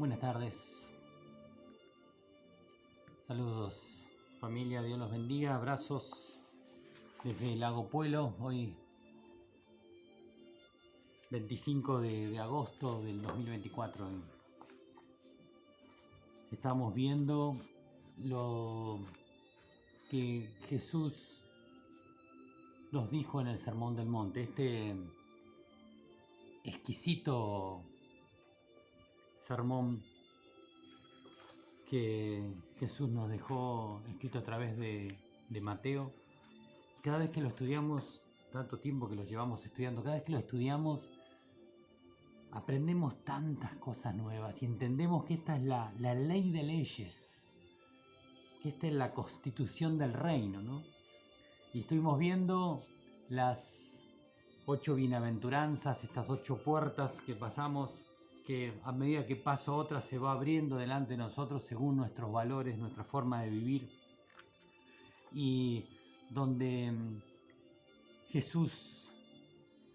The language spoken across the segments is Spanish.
Buenas tardes, saludos familia, Dios los bendiga, abrazos desde Lago Puelo, hoy 25 de agosto del 2024. Estamos viendo lo que Jesús nos dijo en el Sermón del Monte, este exquisito sermón que Jesús nos dejó escrito a través de Mateo. Cada vez que lo estudiamos, tanto tiempo que lo llevamos estudiando, cada vez que lo estudiamos aprendemos tantas cosas nuevas y entendemos que esta es la ley de leyes, que esta es la constitución del reino, ¿no? Y estuvimos viendo las 8 bienaventuranzas, estas 8 puertas que pasamos, que a medida que paso otra se va abriendo delante de nosotros según nuestros valores, nuestra forma de vivir, y donde Jesús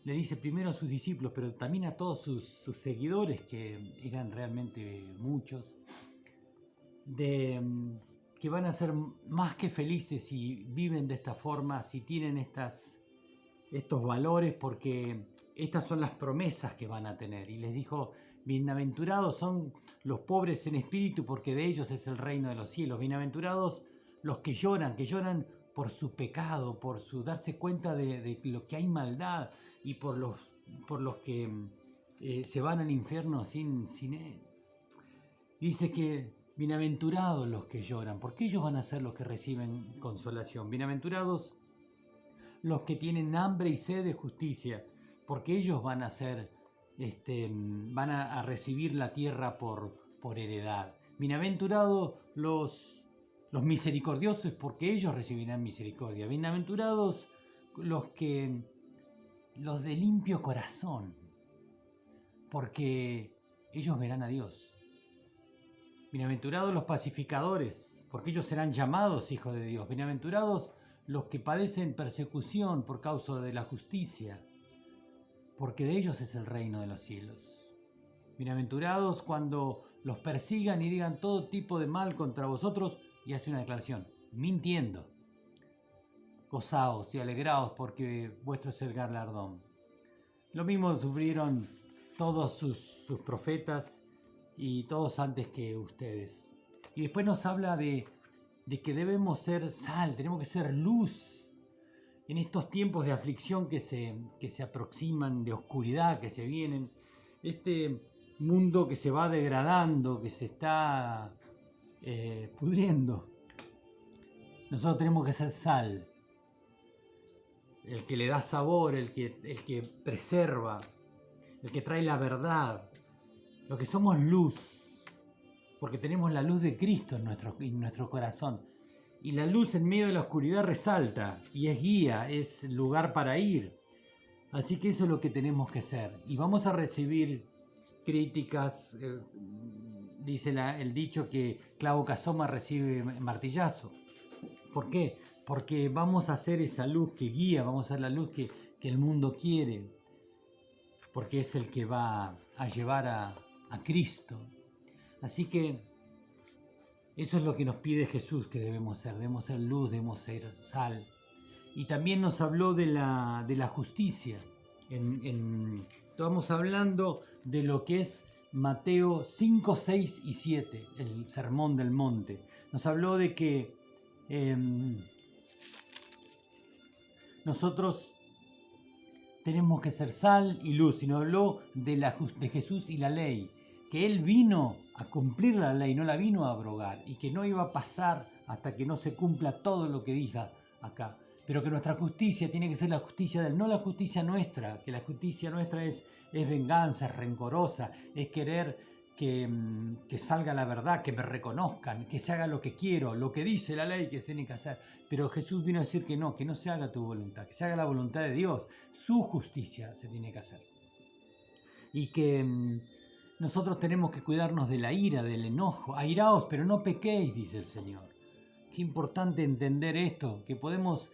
le dice primero a sus discípulos, pero también a todos sus seguidores, que eran realmente muchos, de que van a ser más que felices si viven de esta forma, si tienen estos valores, porque estas son las promesas que van a tener. Y les dijo: bienaventurados son los pobres en espíritu, porque de ellos es el reino de los cielos. Bienaventurados los que lloran por su pecado, por su darse cuenta de lo que hay maldad, y por los que se van al infierno sin él. Dice que bienaventurados los que lloran, porque ellos van a ser los que reciben consolación. Bienaventurados los que tienen hambre y sed de justicia, porque ellos van a ser, van a recibir la tierra por heredad. Bienaventurados los misericordiosos, porque ellos recibirán misericordia. Bienaventurados los de limpio corazón, porque ellos verán a Dios. Bienaventurados los pacificadores, porque ellos serán llamados hijos de Dios. Bienaventurados los que padecen persecución por causa de la justicia, porque de ellos es el reino de los cielos. Bienaventurados cuando los persigan y digan todo tipo de mal contra vosotros, y hace una declaración, mintiendo. Gozaos y alegraos, porque vuestro es el galardón. Lo mismo sufrieron todos sus profetas y todos antes que ustedes. Y después nos habla de que debemos ser sal, tenemos que ser luz en estos tiempos de aflicción que se aproximan, de oscuridad que se vienen, este mundo que se va degradando, que se está pudriendo. Nosotros tenemos que ser sal, el que le da sabor, el que preserva, el que trae la verdad. Lo que somos luz, porque tenemos la luz de Cristo en nuestro corazón. Y la luz en medio de la oscuridad resalta, y es guía, es lugar para ir. Así que eso es lo que tenemos que ser. Y vamos a recibir críticas, dice el dicho que clavo que asoma recibe martillazo. ¿Por qué? Porque vamos a ser esa luz que guía, vamos a ser la luz que el mundo quiere, porque es el que va a llevar a Cristo. Así que eso es lo que nos pide Jesús que debemos ser luz, debemos ser sal. Y también nos habló de la justicia. Estamos hablando de lo que es Mateo 5, 6 y 7, el Sermón del Monte. Nos habló de que nosotros tenemos que ser sal y luz, y nos habló de Jesús y la ley, que Él vino a cumplir la ley, no la vino a abrogar, y que no iba a pasar hasta que no se cumpla todo lo que diga acá. Pero que nuestra justicia tiene que ser la justicia de Él, no la justicia nuestra, que la justicia nuestra es venganza, es rencorosa, es querer que salga la verdad, que me reconozcan, que se haga lo que quiero, lo que dice la ley que se tiene que hacer. Pero Jesús vino a decir que no se haga tu voluntad, que se haga la voluntad de Dios, su justicia se tiene que hacer. Y que nosotros tenemos que cuidarnos de la ira, del enojo. Airaos, pero no pequéis, dice el Señor. Qué importante entender esto, que podemos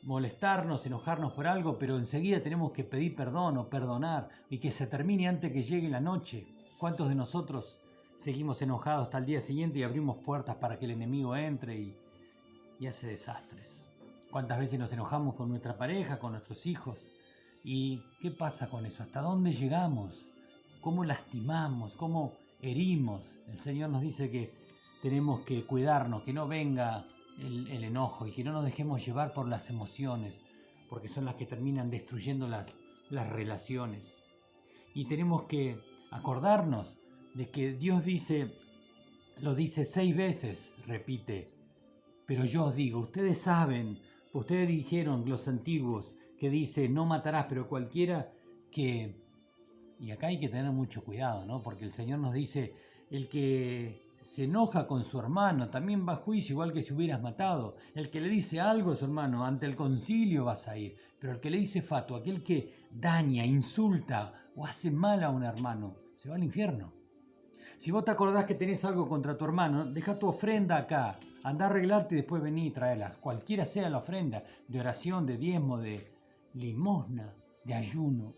molestarnos, enojarnos por algo, pero enseguida tenemos que pedir perdón o perdonar, y que se termine antes que llegue la noche. ¿Cuántos de nosotros seguimos enojados hasta el día siguiente y abrimos puertas para que el enemigo entre y hace desastres. ¿Cuántas veces nos enojamos con nuestra pareja, con nuestros hijos? ¿Y qué pasa con eso? ¿Hasta dónde llegamos? ¿Cómo lastimamos? ¿Cómo herimos? El Señor nos dice que tenemos que cuidarnos, que no venga el enojo y que no nos dejemos llevar por las emociones, porque son las que terminan destruyendo las relaciones. Y tenemos que acordarnos de que Dios lo dice 6 veces, repite, pero yo os digo, ustedes saben, ustedes dijeron los antiguos, que dice no matarás, pero cualquiera que... Y acá hay que tener mucho cuidado, ¿no? Porque el Señor nos dice, el que se enoja con su hermano también va a juicio igual que si hubieras matado. El que le dice algo a su hermano, ante el concilio vas a ir. Pero el que le dice fatuo, aquel que daña, insulta o hace mal a un hermano, se va al infierno. Si vos te acordás que tenés algo contra tu hermano, deja tu ofrenda acá. Anda a arreglarte y después vení y traela. Cualquiera sea la ofrenda, de oración, de diezmo, de limosna, de ayuno.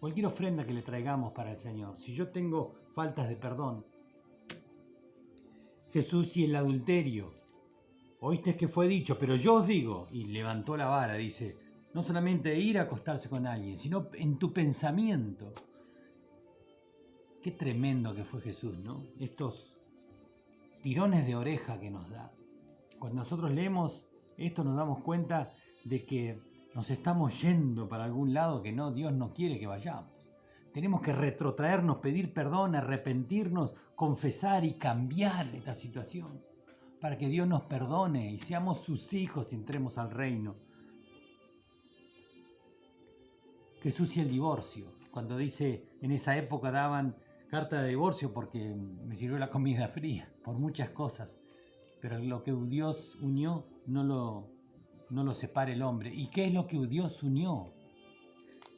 Cualquier ofrenda que le traigamos para el Señor. Si yo tengo faltas de perdón. Jesús y el adulterio. Oíste que fue dicho, pero yo os digo, y levantó la vara, dice, no solamente ir a acostarse con alguien, sino en tu pensamiento. Qué tremendo que fue Jesús, ¿no? Estos tirones de oreja que nos da. Cuando nosotros leemos esto nos damos cuenta de que nos estamos yendo para algún lado que no, Dios no quiere que vayamos. Tenemos que retrotraernos, pedir perdón, arrepentirnos, confesar y cambiar esta situación para que Dios nos perdone y seamos sus hijos y entremos al reino. Jesús y el divorcio. Cuando dice, en esa época daban carta de divorcio porque me sirvió la comida fría, por muchas cosas. Pero lo que Dios unió no lo separa el hombre. ¿Y qué es lo que Dios unió?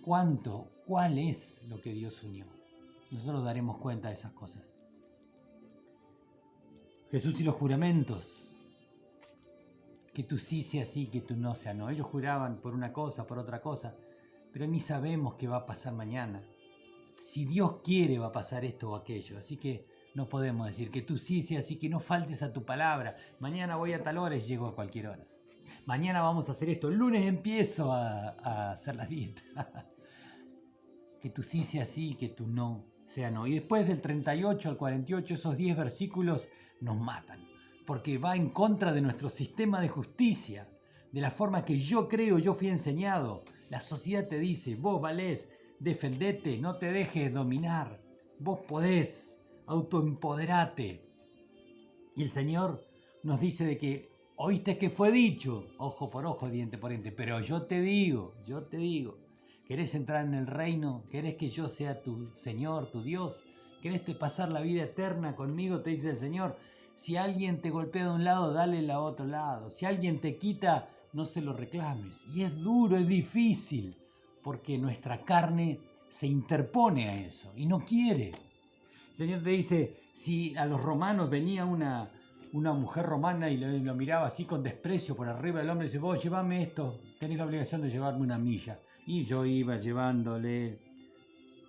¿Cuál es lo que Dios unió? Nosotros daremos cuenta de esas cosas. Jesús y los juramentos. Que tú sí sea sí, que tú no sea no. Ellos juraban por una cosa, por otra cosa, pero ni sabemos qué va a pasar mañana. Si Dios quiere va a pasar esto o aquello. Así que no podemos decir que tú sí sea sí, que no faltes a tu palabra. Mañana voy a tal hora y llego a cualquier hora. Mañana vamos a hacer esto. El lunes empiezo a hacer la dieta. Que tú sí sea sí, que tú no sea no. Y después del 38 al 48, esos 10 versículos nos matan. Porque va en contra de nuestro sistema de justicia. De la forma que yo creo, yo fui enseñado. La sociedad te dice, vos valés, defendete, no te dejes dominar. Vos podés, autoempoderate. Y el Señor nos dice de que, oíste que fue dicho, ojo por ojo, diente por diente, pero yo te digo, ¿querés entrar en el reino? ¿Querés que yo sea tu Señor, tu Dios? ¿Querés pasar la vida eterna conmigo? Te dice el Señor. Si alguien te golpea de un lado, dale al otro lado. Si alguien te quita, no se lo reclames. Y es duro, es difícil, porque nuestra carne se interpone a eso y no quiere. El Señor te dice, si a los romanos venía una mujer romana y lo miraba así con desprecio por arriba del hombre y dice, vos llévame esto, tenés la obligación de llevarme una milla. Y yo iba llevándole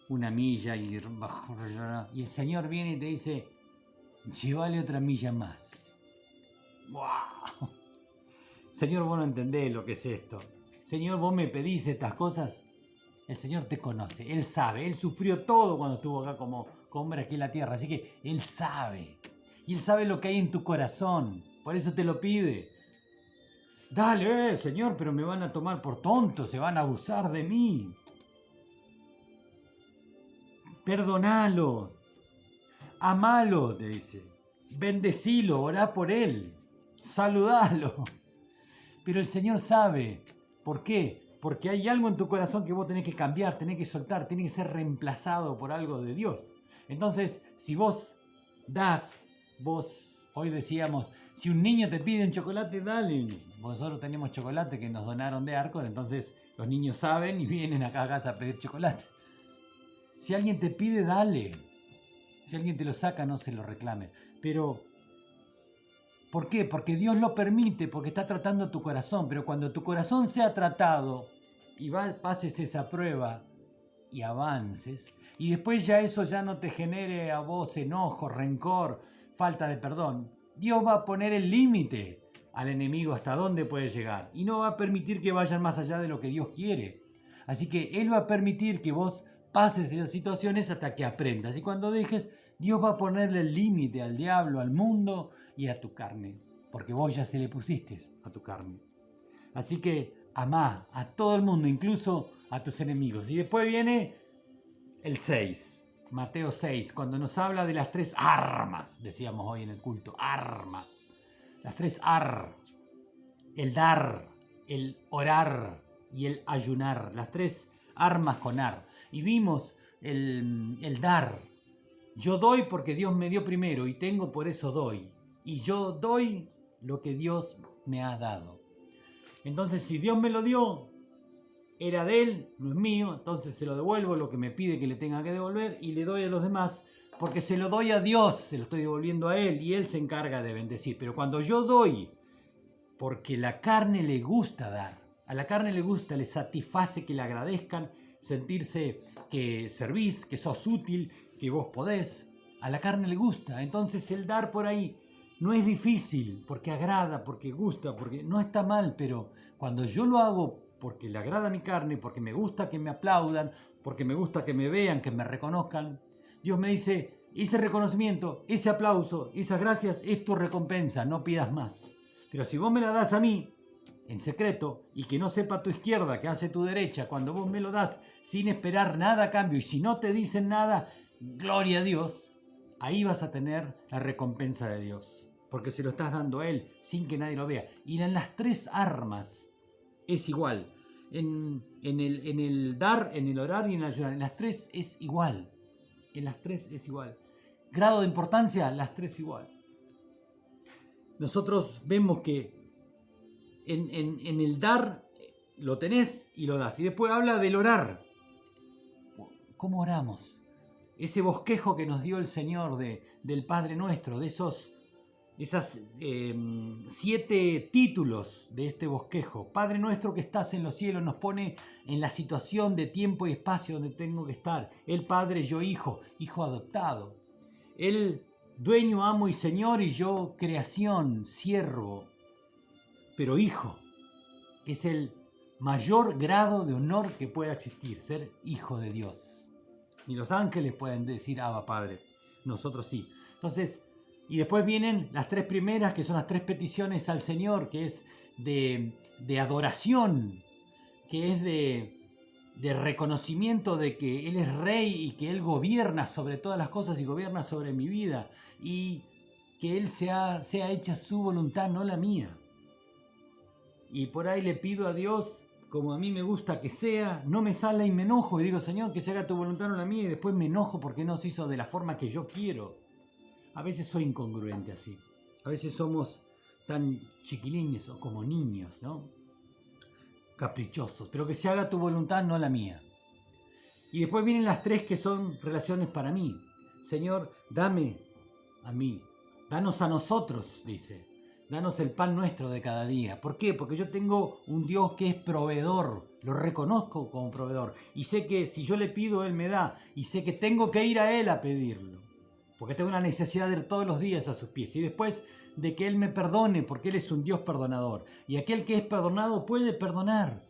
una milla y el Señor viene y te dice, llévale otra milla más. ¡Wow! Señor, vos no entendés lo que es esto. Señor, vos me pedís estas cosas. El Señor te conoce, Él sabe, Él sufrió todo cuando estuvo acá como hombre aquí en la tierra, así que Él sabe. Y Él sabe lo que hay en tu corazón, por eso te lo pide. Dale, Señor, pero me van a tomar por tonto, se van a abusar de mí. Perdonalo, amalo, te dice. Bendecilo, orá por él, saludalo. Pero el Señor sabe. ¿Por qué? Porque hay algo en tu corazón que vos tenés que cambiar, tenés que soltar, tenés que ser reemplazado por algo de Dios. Entonces, si vos das, hoy decíamos, si un niño te pide un chocolate, dale. Nosotros tenemos chocolate que nos donaron de Arcor, entonces los niños saben y vienen acá a casa a pedir chocolate. Si alguien te pide, dale. Si alguien te lo saca, no se lo reclame. Pero, ¿por qué? Porque Dios lo permite, porque está tratando tu corazón. Pero cuando tu corazón sea tratado y pases esa prueba y avances, y después ya eso ya no te genere a vos enojo, rencor, falta de perdón, Dios va a poner el límite al enemigo hasta dónde puede llegar y no va a permitir que vayan más allá de lo que Dios quiere. Así que Él va a permitir que vos pases esas situaciones hasta que aprendas. Y cuando dejes, Dios va a ponerle el límite al diablo, al mundo y a tu carne. Porque vos ya se le pusiste a tu carne. Así que amá a todo el mundo, incluso a tus enemigos. Y después viene el 6, Mateo 6, cuando nos habla de las 3 armas, decíamos hoy en el culto, armas. Las 3 el dar, el orar y el ayunar. Las 3 armas con ar. Y vimos el dar. Yo doy porque Dios me dio primero y tengo, por eso doy. Y yo doy lo que Dios me ha dado. Entonces, si Dios me lo dio, era de Él, no es mío, entonces se lo devuelvo lo que me pide que le tenga que devolver y le doy a los demás porque se lo doy a Dios, se lo estoy devolviendo a Él y Él se encarga de bendecir. Pero cuando yo doy, porque la carne le gusta dar, a la carne le gusta, le satisface que le agradezcan, sentirse que servís, que sos útil, que vos podés, a la carne le gusta. Entonces el dar por ahí no es difícil, porque agrada, porque gusta, porque no está mal, pero cuando yo lo hago porque le agrada a mi carne, porque me gusta que me aplaudan, porque me gusta que me vean, que me reconozcan, Dios me dice, ese reconocimiento, ese aplauso, esas gracias es tu recompensa, no pidas más. Pero si vos me la das a mí, en secreto, y que no sepa tu izquierda que hace tu derecha, cuando vos me lo das sin esperar nada a cambio, y si no te dicen nada, gloria a Dios, ahí vas a tener la recompensa de Dios, porque se lo estás dando a Él sin que nadie lo vea. Y en las 3 armas es igual. En el dar, en el orar y en el ayunar, en las 3 es igual. En las 3 es igual. Grado de importancia, las 3 igual. Nosotros vemos que en el dar lo tenés y lo das. Y después habla del orar. ¿Cómo oramos? Ese bosquejo que nos dio el Señor del Padre Nuestro, de esas 7 títulos de este bosquejo. Padre Nuestro que estás en los cielos, nos pone en la situación de tiempo y espacio donde tengo que estar. El Padre, yo hijo adoptado. Él dueño, amo y Señor, y yo creación, siervo, pero hijo. Es el mayor grado de honor que pueda existir, ser hijo de Dios. Ni los ángeles pueden decir Abba Padre, nosotros sí. Entonces, y después vienen las 3 primeras, que son las 3 peticiones al Señor, que es de adoración, que es de reconocimiento de que Él es Rey y que Él gobierna sobre todas las cosas y gobierna sobre mi vida, y que Él sea hecha su voluntad, no la mía. Y por ahí le pido a Dios, como a mí me gusta que sea, no me sale y me enojo y digo, Señor, que se haga tu voluntad, no la mía, y después me enojo porque no se hizo de la forma que yo quiero. A veces soy incongruente así. A veces somos tan chiquilines o como niños, ¿no? Caprichosos. Pero que se haga tu voluntad, no la mía. Y después vienen las 3 que son relaciones para mí. Señor, dame a mí. Danos a nosotros, dice. Danos el pan nuestro de cada día. ¿Por qué? Porque yo tengo un Dios que es proveedor. Lo reconozco como proveedor. Y sé que si yo le pido, Él me da. Y sé que tengo que ir a Él a pedirlo. Porque tengo la necesidad de ir todos los días a sus pies. Y después de que Él me perdone, porque Él es un Dios perdonador. Y aquel que es perdonado puede perdonar.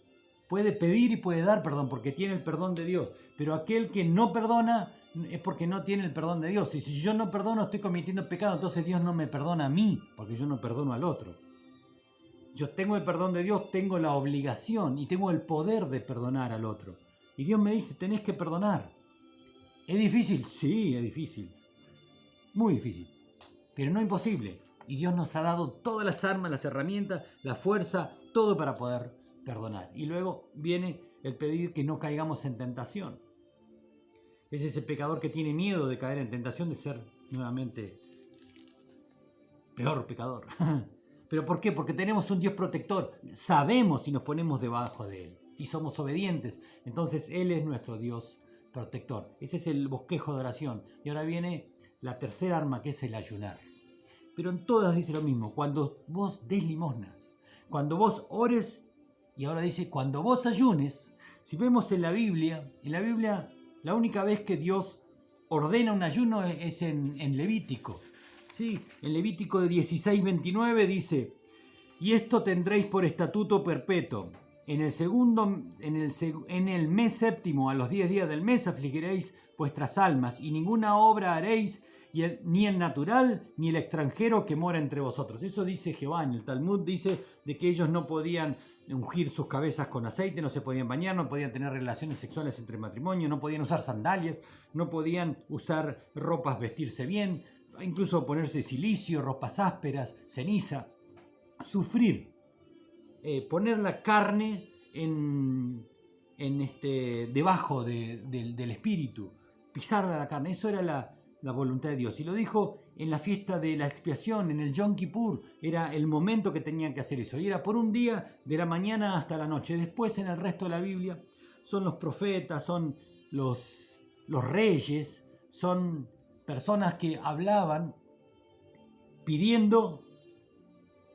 Puede pedir y puede dar perdón, porque tiene el perdón de Dios. Pero aquel que no perdona es porque no tiene el perdón de Dios. Y si yo no perdono, estoy cometiendo pecado. Entonces Dios no me perdona a mí, porque yo no perdono al otro. Yo tengo el perdón de Dios, tengo la obligación y tengo el poder de perdonar al otro. Y Dios me dice, tenés que perdonar. ¿Es difícil? Sí, es difícil. Muy difícil, pero no imposible. Y Dios nos ha dado todas las armas, las herramientas, la fuerza, todo para poder perdonar. Y luego viene el pedir que no caigamos en tentación. Es ese pecador que tiene miedo de caer en tentación, de ser nuevamente peor pecador. ¿Pero por qué? Porque tenemos un Dios protector. Sabemos si nos ponemos debajo de Él y somos obedientes. Entonces Él es nuestro Dios protector. Ese es el bosquejo de oración. Y ahora viene la tercera arma, que es el ayunar. Pero en todas dice lo mismo. Cuando vos des limosnas, cuando vos ores, y ahora dice cuando vos ayunes. Si vemos en la Biblia La única vez que Dios ordena un ayuno es en Levítico. ¿Sí? En Levítico 16:29 dice: y esto tendréis por estatuto perpetuo. En el mes séptimo, a los 10 días del mes, afligiréis vuestras almas, y ninguna obra haréis, ni el natural, ni el extranjero que mora entre vosotros. Eso dice Jehová. En el Talmud dice de que ellos no podían ungir sus cabezas con aceite, no se podían bañar, no podían tener relaciones sexuales entre matrimonio, no podían usar sandalias, no podían usar ropas, vestirse bien, incluso ponerse silicio, ropas ásperas, ceniza. Sufrir, poner la carne debajo del espíritu, pisarla la carne. Eso era la voluntad de Dios. Y lo dijo en la fiesta de la expiación, en el Yom Kippur. Era el momento que tenían que hacer eso. Y era por un día, de la mañana hasta la noche. Después, en el resto de la Biblia, son los profetas, son los reyes, son personas que hablaban pidiendo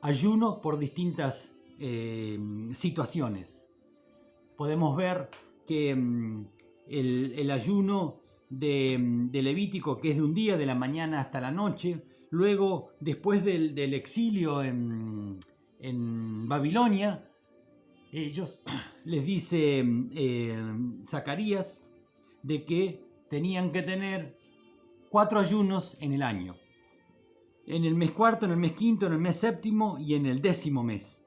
ayuno por distintas situaciones. Podemos ver que el ayuno de Levítico, que es de un día, de la mañana hasta la noche, luego después del exilio en Babilonia, ellos les dice Zacarías de que tenían que tener 4 ayunos en el año. En el mes cuarto, en el mes quinto, en el mes séptimo y en el 10º mes.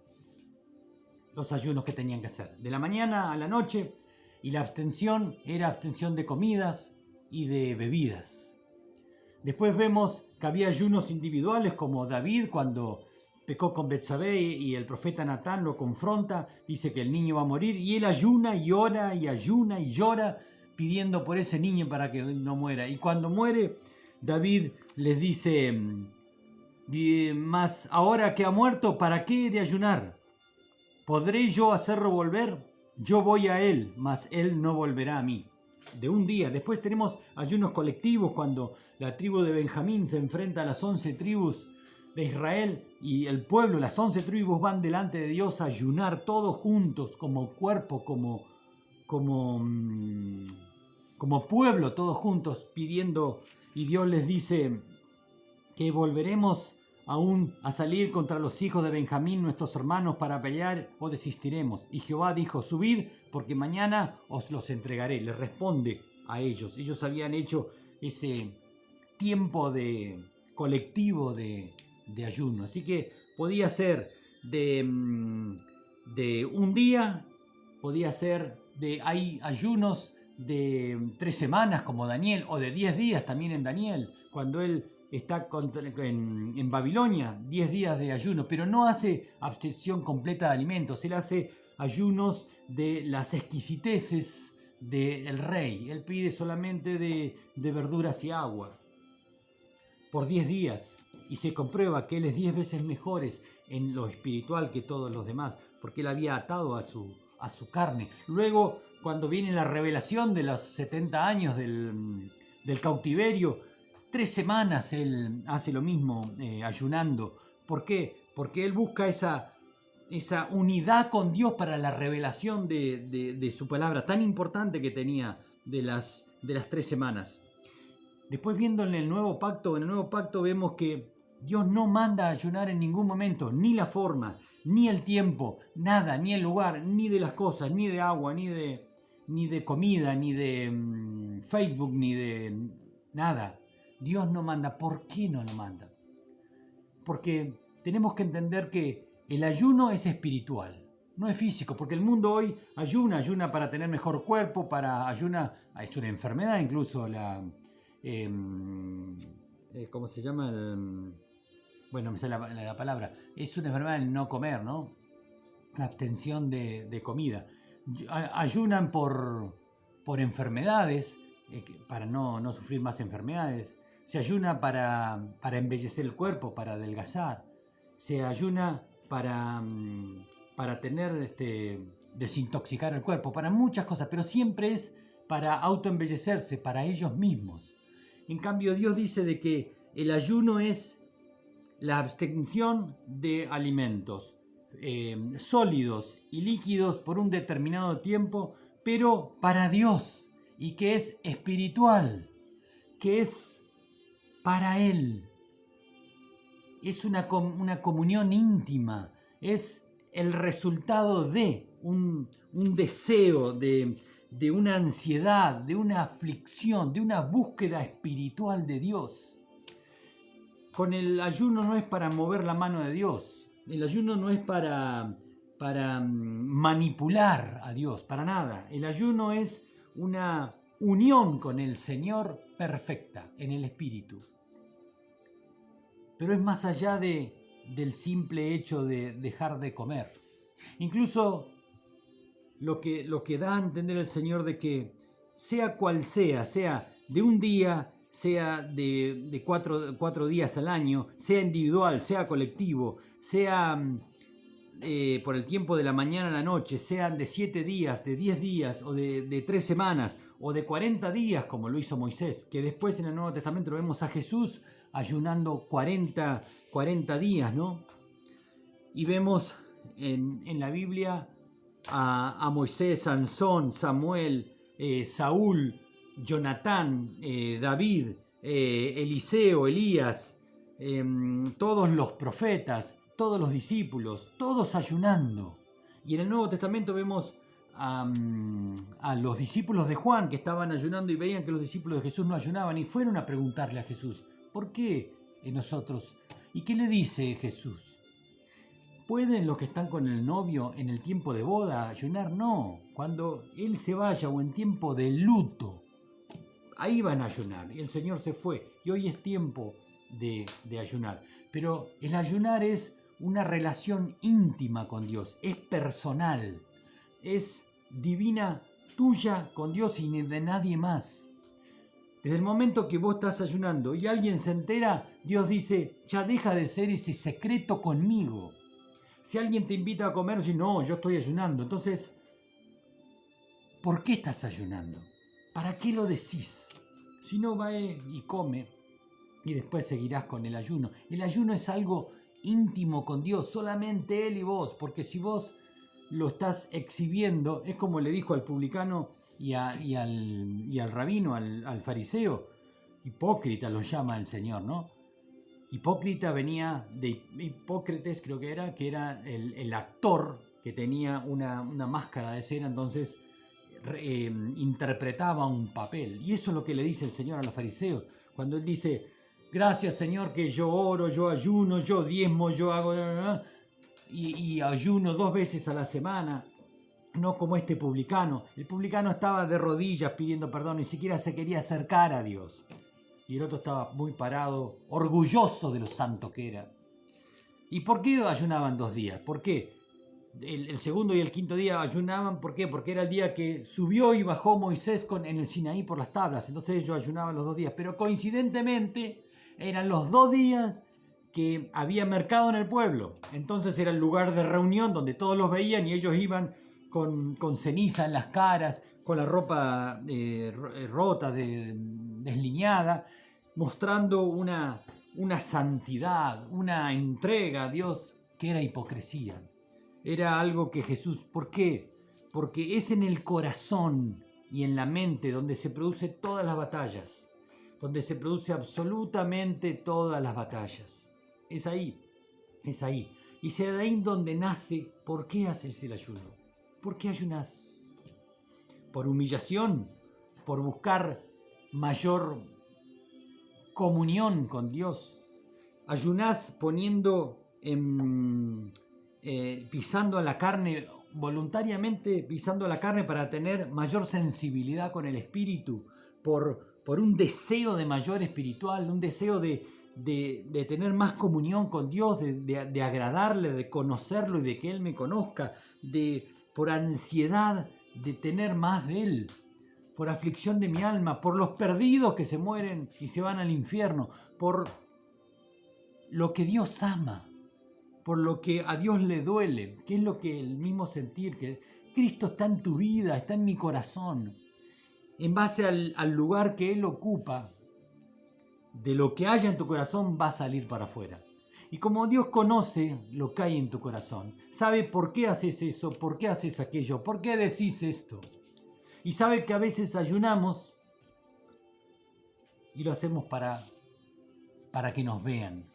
Los ayunos que tenían que hacer. De la mañana a la noche. Y la abstención era abstención de comidas y de bebidas. Después vemos que había ayunos individuales, como David cuando pecó con Betsabé y el profeta Natán lo confronta. Dice que el niño va a morir. Y él ayuna y ora y ayuna y llora pidiendo por ese niño para que no muera. Y cuando muere, David les dice: mas ahora que ha muerto, ¿para qué he de ayunar? ¿Podré yo hacerlo volver? Yo voy a él, mas él no volverá a mí. De un día. Después tenemos ayunos colectivos cuando la tribu de Benjamín se enfrenta a las 11 tribus de Israel y el pueblo, las 11 tribus van delante de Dios a ayunar todos juntos como cuerpo, como pueblo, todos juntos pidiendo, y Dios les dice que volveremos aún a salir contra los hijos de Benjamín, nuestros hermanos, para pelear, o desistiremos. Y Jehová dijo: subid, porque mañana os los entregaré. Les responde a ellos. Ellos habían hecho ese tiempo colectivo de ayuno. Así que podía ser de un día, podía ser hay ayunos de 3 semanas como Daniel, o de 10 días también en Daniel, cuando él está en Babilonia, 10 días de ayuno, pero no hace abstención completa de alimentos, él hace ayunos de las exquisiteces del rey, él pide solamente de verduras y agua por 10 días, y se comprueba que él es 10 veces mejor en lo espiritual que todos los demás, porque él había atado a su carne. Luego, cuando viene la revelación de los 70 años del cautiverio, 3 semanas él hace lo mismo, ayunando. ¿Por qué? Porque él busca esa unidad con Dios para la revelación de su palabra tan importante que tenía de las 3 semanas. Después, viendo en el nuevo pacto vemos que Dios no manda a ayunar en ningún momento, ni la forma, ni el tiempo, nada, ni el lugar, ni de las cosas, ni de agua, ni de comida, ni de Facebook, ni de nada. Dios no manda. ¿Por qué no lo manda? Porque tenemos que entender que el ayuno es espiritual, no es físico, porque el mundo hoy ayuna para tener mejor cuerpo, es una enfermedad incluso ¿cómo se llama? Bueno, me sale la palabra. Es una enfermedad el no comer, ¿no? La abstención de comida. Ayunan por enfermedades, para no sufrir más enfermedades. Se ayuna para embellecer el cuerpo, para adelgazar. Se ayuna para tener desintoxicar el cuerpo, para muchas cosas, pero siempre es para autoembellecerse, para ellos mismos. En cambio, Dios dice de que el ayuno es la abstención de alimentos sólidos y líquidos por un determinado tiempo, pero para Dios. y que es espiritual, que es para Él. Es una comunión íntima, es el resultado de un deseo, de una ansiedad, de una aflicción, de una búsqueda espiritual de Dios. Con el ayuno no es para mover la mano de Dios, el ayuno no es para manipular a Dios, para nada. El ayuno es una unión con el Señor perfecta en el Espíritu. Pero es más allá del simple hecho de dejar de comer. Incluso lo que da a entender el Señor de que sea cual sea de un día, sea de cuatro días al año, sea individual, sea colectivo, sea por el tiempo de la mañana a la noche, sean de 7 días, de 10 días, o de 3 semanas, o de 40 días, como lo hizo Moisés, que después en el Nuevo Testamento lo vemos a Jesús ayunando 40 días, ¿no? Y vemos en la Biblia a Moisés, Sansón, Samuel, Saúl, Jonatán, David, Eliseo, Elías, todos los profetas, todos los discípulos, todos ayunando. Y en el Nuevo Testamento vemos a los discípulos de Juan que estaban ayunando y veían que los discípulos de Jesús no ayunaban y fueron a preguntarle a Jesús, ¿por qué nosotros? ¿Y qué le dice Jesús? ¿Pueden los que están con el novio en el tiempo de boda ayunar? No, cuando él se vaya o en tiempo de luto, ahí van a ayunar. Y el Señor se fue y hoy es tiempo de ayunar. Pero el ayunar es una relación íntima con Dios, es personal, es divina, tuya con Dios y de nadie más. Desde el momento que vos estás ayunando y alguien se entera, Dios dice, ya deja de ser ese secreto conmigo. Si alguien te invita a comer, dice, no, yo estoy ayunando. Entonces, ¿por qué estás ayunando? ¿Para qué lo decís? Si no, va y come y después seguirás con el ayuno. El ayuno es algo íntimo con Dios, solamente Él y vos, porque si vos lo estás exhibiendo, es como le dijo al publicano y al rabino, al fariseo, hipócrita lo llama el Señor, ¿no? Hipócrita venía de Hipócrates, creo que era el actor que tenía una máscara de cera, entonces interpretaba un papel. Y eso es lo que le dice el Señor a los fariseos, cuando Él dice, gracias Señor que yo oro, yo ayuno, yo diezmo, yo hago... Y ayuno 2 veces a la semana, no como este publicano. El publicano estaba de rodillas pidiendo perdón, ni siquiera se quería acercar a Dios. Y el otro estaba muy parado, orgulloso de lo santo que era. ¿Y por qué ayunaban 2 días? ¿Por qué? El segundo y el quinto día ayunaban, ¿por qué? Porque era el día que subió y bajó Moisés en el Sinaí por las tablas. Entonces ellos ayunaban los 2 días. Pero coincidentemente eran los 2 días que había mercado en el pueblo. Entonces era el lugar de reunión donde todos los veían y ellos iban con ceniza en las caras, con la ropa rota, desliñada, mostrando una santidad, una entrega a Dios que era hipocresía. Era algo que Jesús... ¿Por qué? Porque es en el corazón y en la mente donde se producen todas las batallas, donde se produce absolutamente todas las batallas. Es ahí, es ahí. Y es de ahí donde nace, ¿por qué haces el ayuno? ¿Por qué ayunas? ¿Por humillación? ¿Por buscar mayor comunión con Dios? ¿Ayunás poniendo pisando a la carne, voluntariamente pisando a la carne para tener mayor sensibilidad con el espíritu? ¿Por un deseo de mayor espiritual, un deseo de tener más comunión con Dios, de agradarle, de conocerlo y de que Él me conozca, por ansiedad de tener más de Él, por aflicción de mi alma, por los perdidos que se mueren y se van al infierno, por lo que Dios ama, por lo que a Dios le duele, que es lo que el mismo sentir, que Cristo está en tu vida, está en mi corazón, en base al lugar que Él ocupa, de lo que haya en tu corazón va a salir para afuera. Y como Dios conoce lo que hay en tu corazón, sabe por qué haces eso, por qué haces aquello, por qué decís esto. Y sabe que a veces ayunamos y lo hacemos para que nos vean,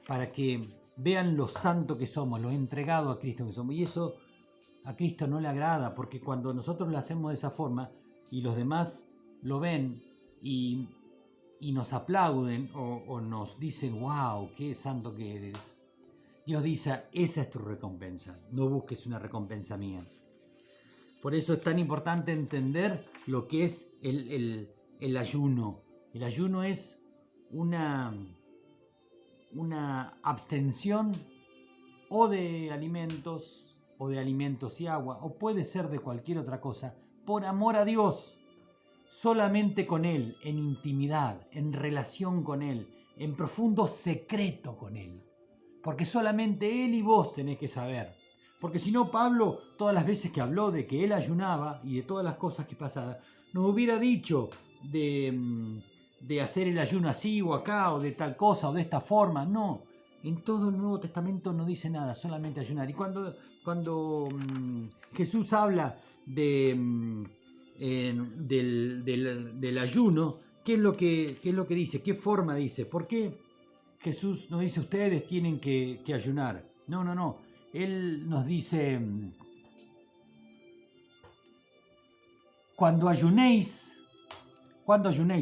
para que vean lo santo que somos, lo entregado a Cristo que somos. Y eso a Cristo no le agrada, porque cuando nosotros lo hacemos de esa forma y los demás lo ven y nos aplauden o nos dicen, wow, qué santo que eres, Dios dice, esa es tu recompensa, no busques una recompensa mía. Por eso es tan importante entender lo que es el ayuno. El ayuno es una abstención o de alimentos y agua, o puede ser de cualquier otra cosa, por amor a Dios, solamente con Él, en intimidad, en relación con Él, en profundo secreto con Él. Porque solamente Él y vos tenés que saber. Porque si no, Pablo, todas las veces que habló de que él ayunaba y de todas las cosas que pasaban, nos hubiera dicho de hacer el ayuno así o acá, o de tal cosa, o de esta forma. No, en todo el Nuevo Testamento no dice nada, solamente ayunar. Y cuando Jesús habla del ayuno, ¿qué es lo que dice? ¿Qué forma dice? ¿Por qué Jesús nos dice ustedes tienen que ayunar? No. Él nos dice, cuando ayunéis,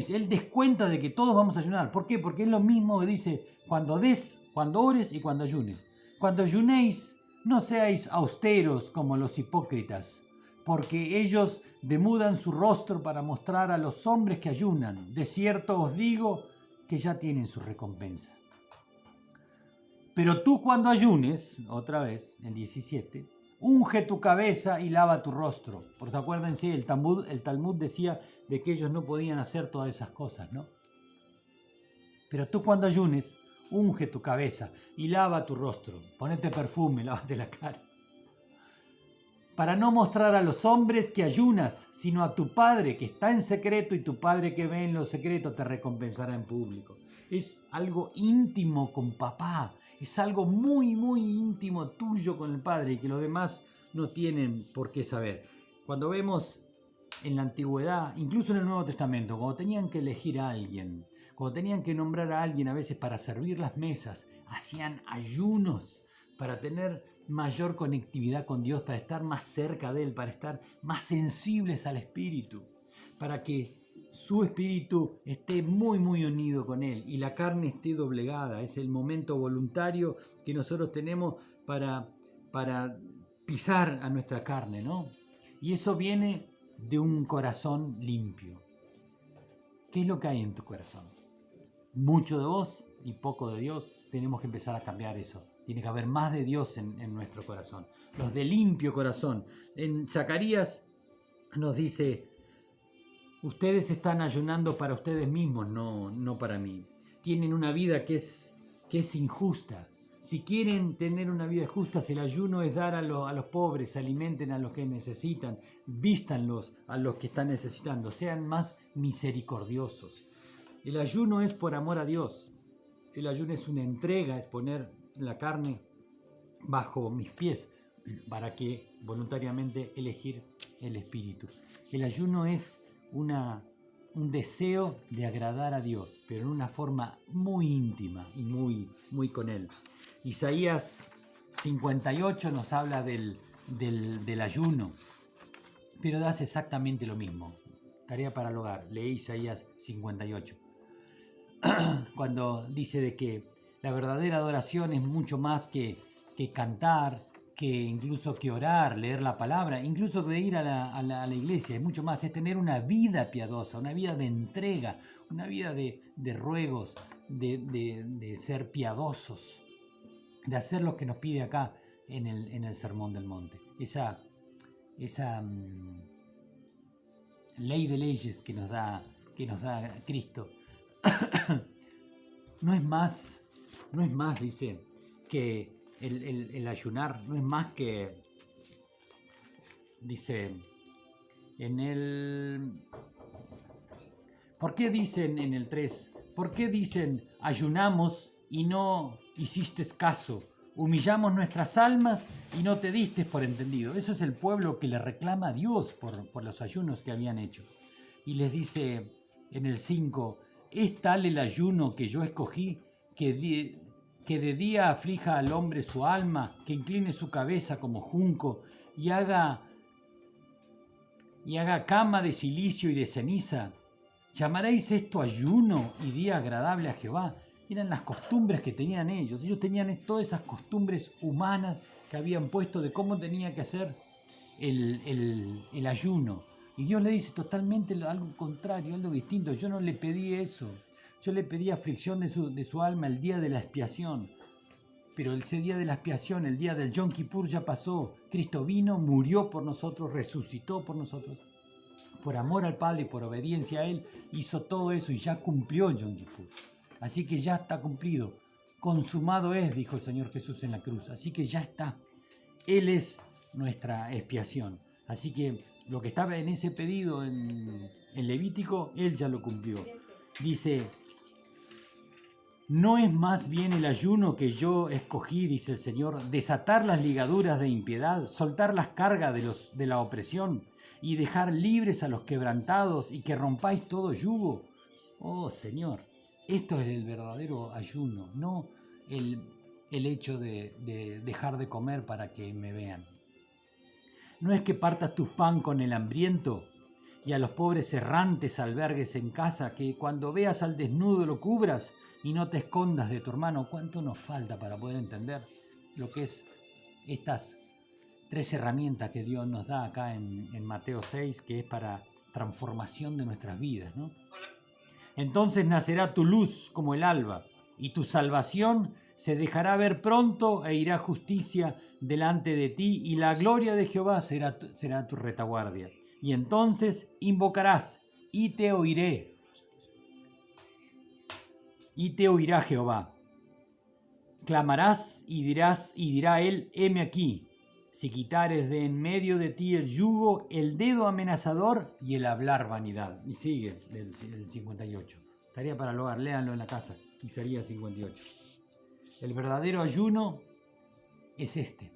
Él descuenta de que todos vamos a ayunar. ¿Por qué? Porque es lo mismo que dice, cuando ores y cuando ayunes. Cuando ayunéis, no seáis austeros como los hipócritas, porque ellos demudan su rostro para mostrar a los hombres que ayunan. De cierto os digo que ya tienen su recompensa. Pero tú cuando ayunes, otra vez, el 17, unge tu cabeza y lava tu rostro. Porque acuérdense, el Talmud decía de que ellos no podían hacer todas esas cosas, ¿no? Pero tú cuando ayunes, unge tu cabeza y lava tu rostro. Ponete perfume, lávate la cara. Para no mostrar a los hombres que ayunas, sino a tu Padre que está en secreto, y tu Padre que ve en lo secreto te recompensará en público. Es algo íntimo con papá. Es algo muy, muy íntimo tuyo con el Padre y que los demás no tienen por qué saber. Cuando vemos en la antigüedad, incluso en el Nuevo Testamento, cuando tenían que elegir a alguien, cuando tenían que nombrar a alguien a veces para servir las mesas, hacían ayunos para tener mayor conectividad con Dios, para estar más cerca de Él, para estar más sensibles al Espíritu, para que su espíritu esté muy muy unido con Él y la carne esté doblegada. Es el momento voluntario que nosotros tenemos para pisar a nuestra carne, ¿no? Y eso viene de un corazón limpio. ¿Qué es lo que hay en tu corazón? Mucho de vos y poco de Dios. Tenemos que empezar a cambiar eso. Tiene que haber más de Dios en nuestro corazón. Los de limpio corazón. En Zacarías nos dice: ustedes están ayunando para ustedes mismos, no para mí. Tienen una vida que es injusta. Si quieren tener una vida justa, el ayuno es dar a los pobres, alimenten a los que necesitan, vístanlos a los que están necesitando, sean más misericordiosos. El ayuno es por amor a Dios. El ayuno es una entrega, es poner la carne bajo mis pies para que voluntariamente elegir el Espíritu. El ayuno es un deseo de agradar a Dios, pero en una forma muy íntima y muy con Él. Isaías 58 nos habla del ayuno, pero hace exactamente lo mismo. Tarea para el hogar, leí Isaías 58. Cuando dice de que la verdadera adoración es mucho más que cantar, que incluso que orar, leer la palabra, incluso de ir a la iglesia, es mucho más, es tener una vida piadosa, una vida de entrega, una vida de ruegos, de ser piadosos, de hacer lo que nos pide acá en el Sermón del Monte. Esa ley de leyes que nos da Cristo no es más, dice, que el ayunar, no es más que, dice, ¿por qué dicen en el 3? ¿Por qué dicen ayunamos y no hiciste caso? humillamos nuestras almas y no te diste por entendido. Eso es el pueblo que le reclama a Dios por los ayunos que habían hecho. Y les dice en el 5, es tal el ayuno que yo escogí que de día aflija al hombre su alma, que incline su cabeza como junco y haga cama de silicio y de ceniza. ¿Llamaréis esto ayuno y día agradable a Jehová? Eran las costumbres que tenían ellos. Ellos tenían todas esas costumbres humanas que habían puesto de cómo tenía que ser el ayuno. Y Dios le dice totalmente algo contrario, algo distinto. Yo no le pedí eso. Yo le pedí aflicción de su alma el día de la expiación. Pero ese día de la expiación, el día del Yom Kippur ya pasó. Cristo vino, murió por nosotros, resucitó por nosotros. Por amor al Padre y por obediencia a Él, hizo todo eso y ya cumplió el Yom Kippur. Así que ya está cumplido. Consumado es, dijo el Señor Jesús en la cruz. Así que ya está. Él es nuestra expiación. Así que lo que estaba en ese pedido en Levítico, Él ya lo cumplió. Dice, ¿no es más bien el ayuno que yo escogí, dice el Señor, desatar las ligaduras de impiedad, soltar las cargas de la opresión y dejar libres a los quebrantados y que rompáis todo yugo? Oh Señor, esto es el verdadero ayuno, no el hecho de dejar de comer para que me vean. No es que partas tu pan con el hambriento y a los pobres errantes albergues en casa, que cuando veas al desnudo lo cubras y no te escondas de tu hermano. ¿Cuánto nos falta para poder entender lo que es estas 3 herramientas que Dios nos da acá en Mateo 6, que es para transformación de nuestras vidas, ¿no? Entonces nacerá tu luz como el alba, y tu salvación se dejará ver pronto, e irá justicia delante de ti, y la gloria de Jehová será tu retaguardia. Y entonces invocarás, y te oiré. Y te oirá Jehová. Clamarás y dirá él, heme aquí. Si quitares de en medio de ti el yugo, el dedo amenazador y el hablar vanidad. Y sigue el 58. Tarea para el hogar, léanlo en la casa. Isaías 58. El verdadero ayuno es este.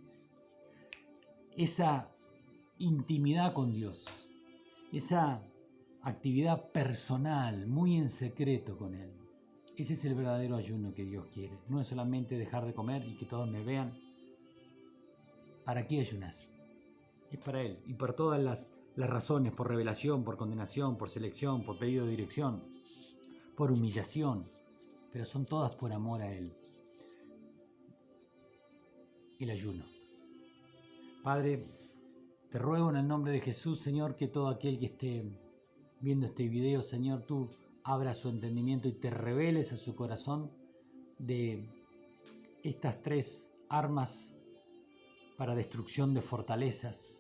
Esa intimidad con Dios. Esa actividad personal, muy en secreto con Él. Ese es el verdadero ayuno que Dios quiere. No es solamente dejar de comer y que todos me vean. ¿Para qué ayunas? Es para Él. Y por todas las razones, por revelación, por condenación, por selección, por pedido de dirección, por humillación. Pero son todas por amor a Él. El ayuno. Padre, te ruego en el nombre de Jesús, Señor, que todo aquel que esté viendo este video, Señor, tú abra su entendimiento y te reveles a su corazón de estas 3 armas para destrucción de fortalezas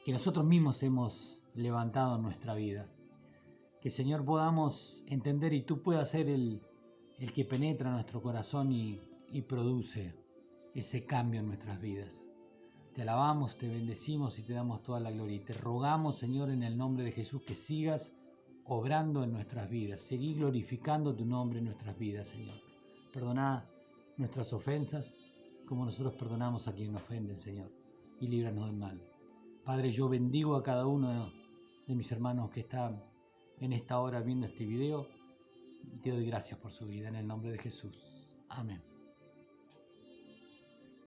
que nosotros mismos hemos levantado en nuestra vida. Que, Señor, podamos entender y tú puedas ser el que penetra nuestro corazón y produce ese cambio en nuestras vidas. Te alabamos, te bendecimos y te damos toda la gloria. Y te rogamos, Señor, en el nombre de Jesús, que sigas obrando en nuestras vidas. Seguí glorificando tu nombre en nuestras vidas, Señor. Perdoná nuestras ofensas, como nosotros perdonamos a quien nos ofenden, Señor. Y líbranos del mal. Padre, yo bendigo a cada uno de mis hermanos que están en esta hora viendo este video. Y te doy gracias por su vida, en el nombre de Jesús. Amén.